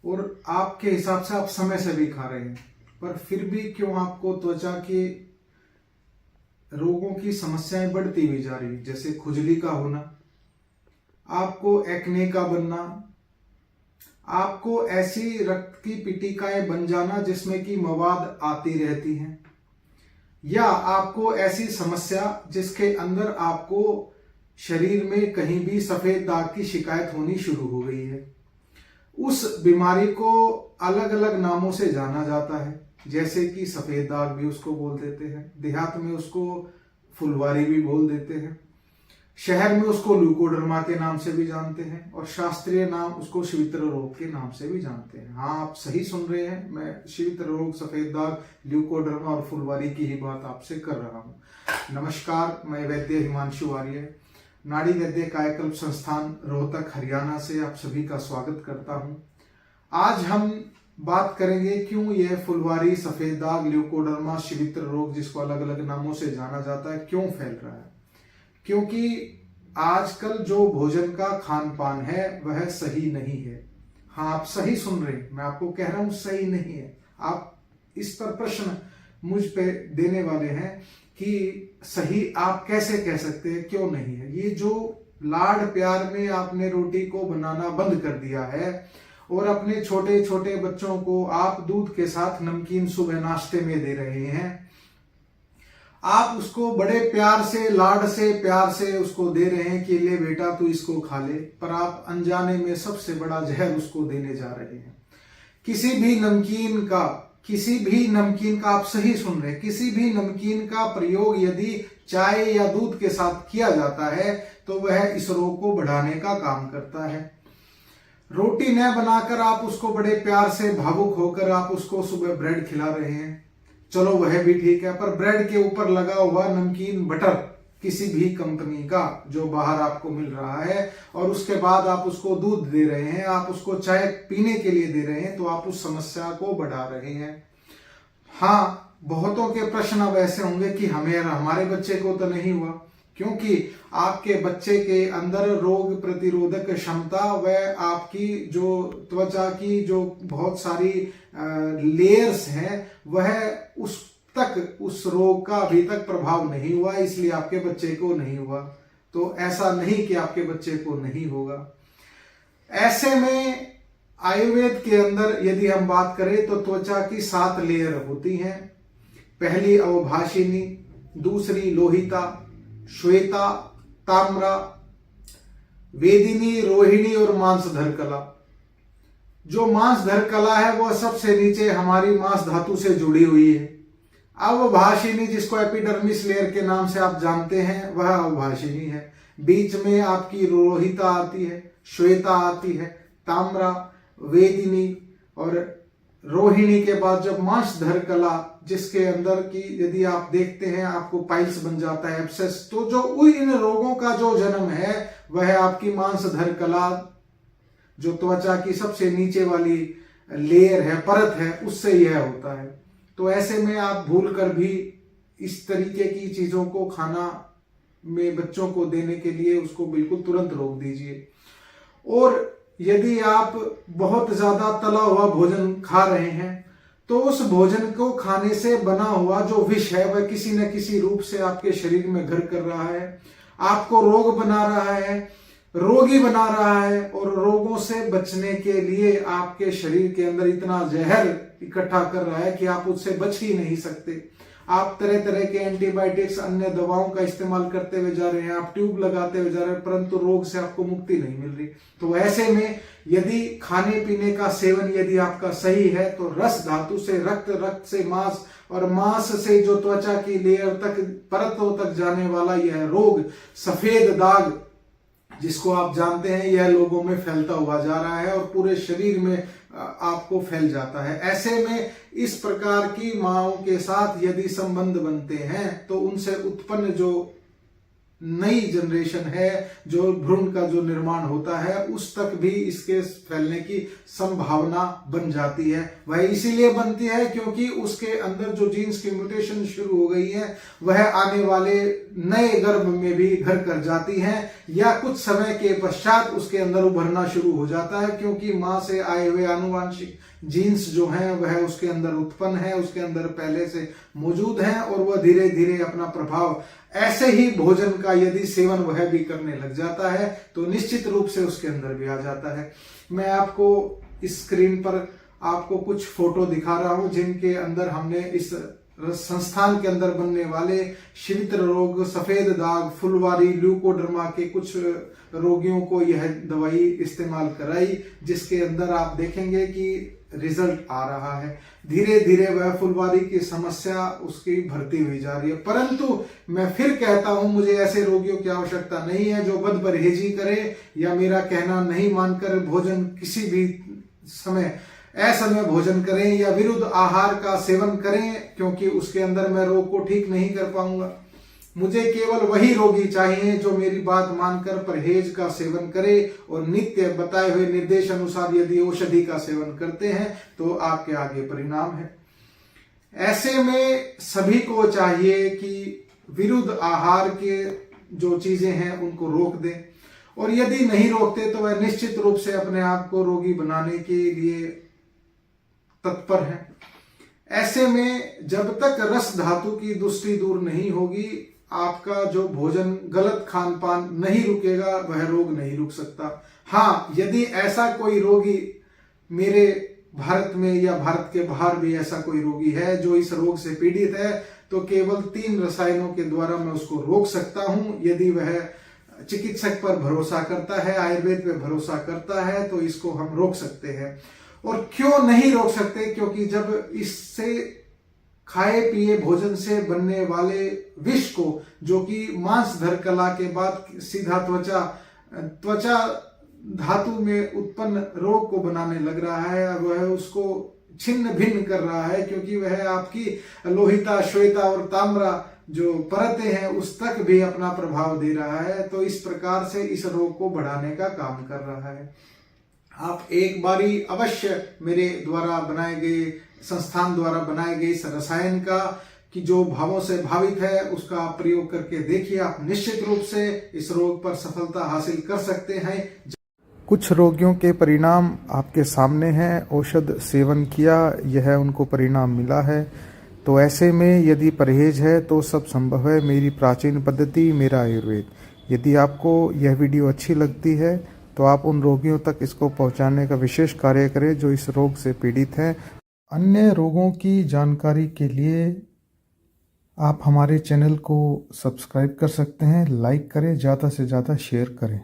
और आपके हिसाब से आप समय से भी खा रहे हैं, पर फिर भी क्यों आपको त्वचा के रोगों की समस्याएं बढ़ती हुई जा रही है, जैसे खुजली का होना, आपको एक्ने का बनना, आपको ऐसी रक्त की पिटिकाएं बन जाना जिसमें कि मवाद आती रहती हैं, या आपको ऐसी समस्या जिसके अंदर आपको शरीर में कहीं भी सफेद दाग की शिकायत होनी शुरू हो गई है। उस बीमारी को अलग अलग नामों से जाना जाता है, जैसे कि सफेद दाग भी उसको बोल देते हैं, देहात में उसको फुलवारी भी बोल देते हैं, शहर में उसको ल्यूकोडर्मा के नाम से भी जानते हैं, और शास्त्रीय नाम उसको श्वेत्र रोग के नाम से भी जानते हैं। हाँ, आप सही सुन रहे हैं, मैं श्वेत्र रोग, सफेद दाग, ल्यूकोडर्मा और फुलवारी की ही बात आपसे कर रहा हूँ। नमस्कार, मैं वैद्य हिमांशु आर्य, नाड़ी वैद्य कायाकल्प संस्थान रोहतक हरियाणा से आप सभी का स्वागत करता हूँ। आज हम बात करेंगे क्यों यह फुलवारी, सफेद दाग, ल्यूकोडर्मा, श्वेत्र रोग, जिसको अलग अलग नामों से जाना जाता है, क्यों फैल रहा है। क्योंकि आजकल जो भोजन का खान पान है वह सही नहीं है। हाँ, आप सही सुन रहे हैं, मैं आपको कह रहा हूं सही नहीं है। आप इस पर प्रश्न मुझ पे देने वाले हैं कि सही आप कैसे कह सकते हैं, क्यों नहीं है। ये जो लाड प्यार में आपने रोटी को बनाना बंद कर दिया है और अपने छोटे छोटे बच्चों को आप दूध के साथ नमकीन सुबह नाश्ते में दे रहे हैं, आप उसको बड़े प्यार से, लाड से, प्यार से उसको दे रहे हैं कि ले बेटा तू इसको खा ले, पर आप अनजाने में सबसे बड़ा जहर उसको देने जा रहे हैं। किसी भी नमकीन का आप सही सुन रहे हैं, किसी भी नमकीन का प्रयोग यदि चाय या दूध के साथ किया जाता है तो वह इस रोग को बढ़ाने का काम करता है। रोटी न बनाकर आप उसको बड़े प्यार से, भावुक होकर आप उसको सुबह ब्रेड खिला रहे हैं, चलो वह भी ठीक है, पर ब्रेड के ऊपर लगा हुआ नमकीन बटर किसी भी कंपनी का जो बाहर आपको मिल रहा है, और उसके बाद आप उसको दूध दे रहे हैं, आप उसको चाय पीने के लिए दे रहे हैं, तो आप उस समस्या को बढ़ा रहे हैं। हाँ, बहुतों के प्रश्न अब ऐसे होंगे कि हमारे बच्चे को तो नहीं हुआ, क्योंकि आपके बच्चे के अंदर रोग प्रतिरोधक क्षमता व आपकी जो त्वचा की जो बहुत सारी लेयर्स हैं वह उस रोग का अभी तक प्रभाव नहीं हुआ, इसलिए आपके बच्चे को नहीं हुआ। तो ऐसा नहीं कि आपके बच्चे को नहीं होगा। ऐसे में आयुर्वेद के अंदर यदि हम बात करें तो त्वचा की 7 लेयर होती हैं। पहली अवभाषिनी, दूसरी लोहिता, श्वेता, ताम्रा, वेदिनी, रोहिणी और मांसधर कला। जो मांसधर कला है वह सबसे नीचे हमारी मांस धातु से जुड़ी हुई है। अवभाषिनी, जिसको एपिडर्मिस लेयर के नाम से आप जानते हैं, वह अवभाषिनी है। बीच में आपकी लोहिता आती है, श्वेता आती है, ताम्रा, वेदिनी और रोहिणी के बाद जब मांसधर कला, जिसके अंदर की यदि आप देखते हैं आपको पाइल्स बन जाता है, एब्सेस, तो जो इन रोगों का जो जन्म है वह आपकी मांसधर कला, जो त्वचा की सबसे नीचे वाली लेयर है, परत है, उससे यह होता है। तो ऐसे में आप भूल कर भी इस तरीके की चीजों को खाना में बच्चों को देने के लिए उसको बिल्कुल तुरंत रोक दीजिए। और यदि आप बहुत ज्यादा तला हुआ भोजन खा रहे हैं तो उस भोजन को खाने से बना हुआ जो विष है वह किसी न किसी रूप से आपके शरीर में घर कर रहा है, आपको रोग बना रहा है, रोगी बना रहा है, और रोगों से बचने के लिए आपके शरीर के अंदर इतना जहर इकट्ठा कर रहा है कि आप उससे बच ही नहीं सकते। आप तरह तरह के एंटीबायोटिक्स, अन्य दवाओं का इस्तेमाल करते हुए जा रहे हैं, आप ट्यूब लगाते हुए जा रहे हैं, परंतु रोग से आपको मुक्ति नहीं मिल रही। तो ऐसे में यदि खाने पीने का सेवन यदि आपका सही है तो रस धातु से रक्त, रक्त से मांस और मांस से जो त्वचा की लेयर तक, परतों तक जाने वाला यह रोग सफेद दाग, जिसको आप जानते हैं, यह लोगों में फैलता हुआ जा रहा है और पूरे शरीर में आपको फैल जाता है। ऐसे में इस प्रकार की मांओं के साथ यदि संबंध बनते हैं तो उनसे उत्पन्न जो नई जनरेशन है, जो भ्रूण का जो निर्माण होता है उस तक भी इसके फैलने की संभावना बन जाती है। वह इसीलिए बनती है क्योंकि उसके अंदर जो जीन्स की म्यूटेशन शुरू हो गई है वह आने वाले नए गर्भ में भी घर कर जाती है, या कुछ समय के पश्चात उसके अंदर उभरना शुरू हो जाता है, क्योंकि मां से आए हुए आनुवांशिक जीन्स जो हैं वह उसके अंदर उत्पन्न है, उसके अंदर पहले से मौजूद हैं, और वह धीरे धीरे अपना प्रभाव ऐसे ही भोजन का यदि सेवन वह भी करने लग जाता है तो निश्चित रूप से उसके अंदर भी आ जाता है। मैं आपको इस स्क्रीन पर आपको कुछ फोटो दिखा रहा हूं जिनके अंदर हमने इस संस्थान के अंदर बनने वाले शिवित्र रोग, सफेद दाग, फुलवारी, ल्यूकोडर्मा के कुछ रोगियों को यह दवाई इस्तेमाल कराई, जिसके अंदर आप देखेंगे कि रिजल्ट आ रहा है। धीरे धीरे वह फुलवारी की समस्या उसकी भरती हुई जा रही है। परंतु मैं फिर कहता हूं, मुझे ऐसे रोगियों की आवश्यकता नहीं है जो बदपरहेजी करे या मेरा कहना नहीं मानकर भोजन किसी भी समय असमय भोजन करें या विरुद्ध आहार का सेवन करें, क्योंकि उसके अंदर मैं रोग को ठीक नहीं कर पाऊंगा। मुझे केवल वही रोगी चाहिए जो मेरी बात मानकर परहेज का सेवन करे और नित्य बताए हुए निर्देश अनुसार यदि औषधि का सेवन करते हैं तो आपके आगे परिणाम है। ऐसे में सभी को चाहिए कि विरुद्ध आहार के जो चीजें हैं उनको रोक दें, और यदि नहीं रोकते तो वह निश्चित रूप से अपने आप को रोगी बनाने के लिए तत्पर हैं। ऐसे में जब तक रस धातु की दुष्टि दूर नहीं होगी, आपका जो भोजन गलत खान पान नहीं रुकेगा, वह रोग नहीं रुक सकता। हाँ, यदि ऐसा कोई रोगी मेरे भारत में या भारत के बाहर भी ऐसा कोई रोगी है जो इस रोग से पीड़ित है, तो केवल 3 रसायनों के द्वारा मैं उसको रोक सकता हूं। यदि वह चिकित्सक पर भरोसा करता है, आयुर्वेद पे भरोसा करता है, तो इसको हम रोक सकते हैं। और क्यों नहीं रोक सकते? क्योंकि जब इससे खाए पिए भोजन से बनने वाले विष को, जो कि मांसधर कला के बाद सीधा त्वचा धातु में उत्पन्न रोग को बनाने लग रहा है, वह उसको छिन्न भिन्न कर रहा है, क्योंकि वह आपकी लोहिता, श्वेता और ताम्रा जो परतें हैं उस तक भी अपना प्रभाव दे रहा है। तो इस प्रकार से इस रोग को बढ़ाने का काम कर रहा है। आप एक बारी अवश्य मेरे द्वारा बनाए गए, संस्थान द्वारा बनाए गए इस रसायन का कि जो भावों से भावित है उसका प्रयोग करके देखिए। आप निश्चित रूप से इस रोग पर सफलता हासिल कर सकते हैं। कुछ रोगियों के परिणाम आपके सामने हैं। औषध सेवन किया, यह उनको परिणाम मिला है। तो ऐसे में यदि परहेज है तो सब संभव है। मेरी प्राचीन पद्धति, मेरा आयुर्वेद। यदि आपको यह वीडियो अच्छी लगती है तो आप उन रोगियों तक इसको पहुंचाने का विशेष कार्य करें जो इस रोग से पीड़ित हैं। अन्य रोगों की जानकारी के लिए आप हमारे चैनल को सब्सक्राइब कर सकते हैं, लाइक करें, ज़्यादा से ज़्यादा शेयर करें।